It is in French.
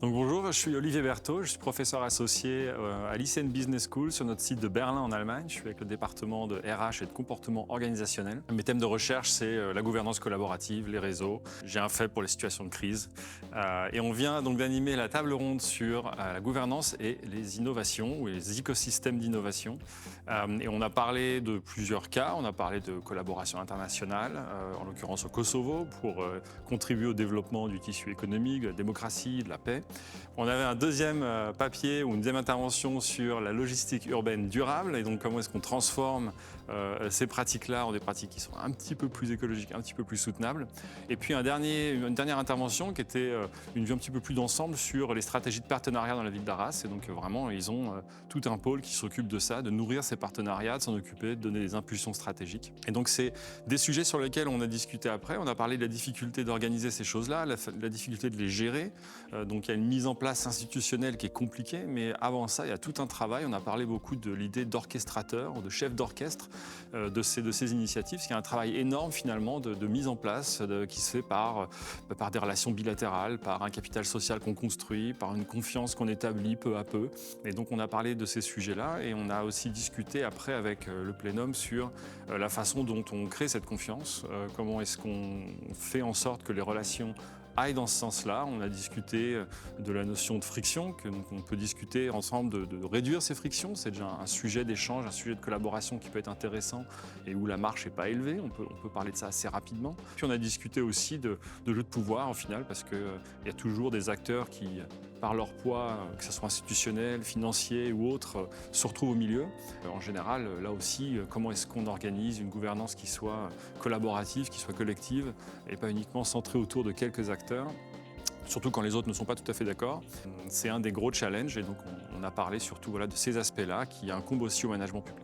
Donc bonjour, je suis Olivier Berthaud, je suis professeur associé à l'ICN Business School sur notre site de Berlin en Allemagne. Je suis avec le département de RH et de comportement organisationnel. Mes thèmes de recherche, c'est la gouvernance collaborative, les réseaux. J'ai un fait pour les situations de crise. Et on vient donc d'animer la table ronde sur la gouvernance et les innovations ou les écosystèmes d'innovation. Et on a parlé de plusieurs cas. On a parlé de collaboration internationale, en l'occurrence au Kosovo, pour contribuer au développement du tissu économique, de la démocratie, de la paix. On avait un deuxième papier ou une deuxième intervention sur la logistique urbaine durable et donc comment est-ce qu'on transforme ces pratiques-là en des pratiques qui sont un petit peu plus écologiques, un petit peu plus soutenables. Et puis une dernière intervention qui était une vue un petit peu plus d'ensemble sur les stratégies de partenariat dans la ville d'Arras. Et donc vraiment, ils ont tout un pôle qui s'occupe de ça, de nourrir ces partenariats, de s'en occuper, de donner des impulsions stratégiques. Et donc c'est des sujets sur lesquels on a discuté après. On a parlé de la difficulté d'organiser ces choses-là, la difficulté de les gérer. Donc il y a une mise en place institutionnelle qui est compliquée, mais avant ça, il y a tout un travail. On a parlé beaucoup de l'idée d'orchestrateur, de chef d'orchestre de ces initiatives, ce qui est un travail énorme finalement de mise en place qui se fait par des relations bilatérales, par un capital social qu'on construit, par une confiance qu'on établit peu à peu. Et donc on a parlé de ces sujets-là et on a aussi discuté après avec le plénum sur la façon dont on crée cette confiance, comment est-ce qu'on fait en sorte que les relations aille dans ce sens-là. On a discuté de la notion de friction, qu'on peut discuter ensemble de réduire ces frictions. C'est déjà un sujet d'échange, un sujet de collaboration qui peut être intéressant et où la marche n'est pas élevée. On peut parler de ça assez rapidement. Puis on a discuté aussi de jeu de pouvoir au final, parce qu'il y a toujours des acteurs qui, par leur poids, que ce soit institutionnel, financier ou autre, se retrouvent au milieu. En général, là aussi, comment est-ce qu'on organise une gouvernance qui soit collaborative, qui soit collective, et pas uniquement centrée autour de quelques acteurs, surtout quand les autres ne sont pas tout à fait d'accord. C'est un des gros challenges et donc on a parlé surtout de ces aspects-là qui incombent aussi au management public.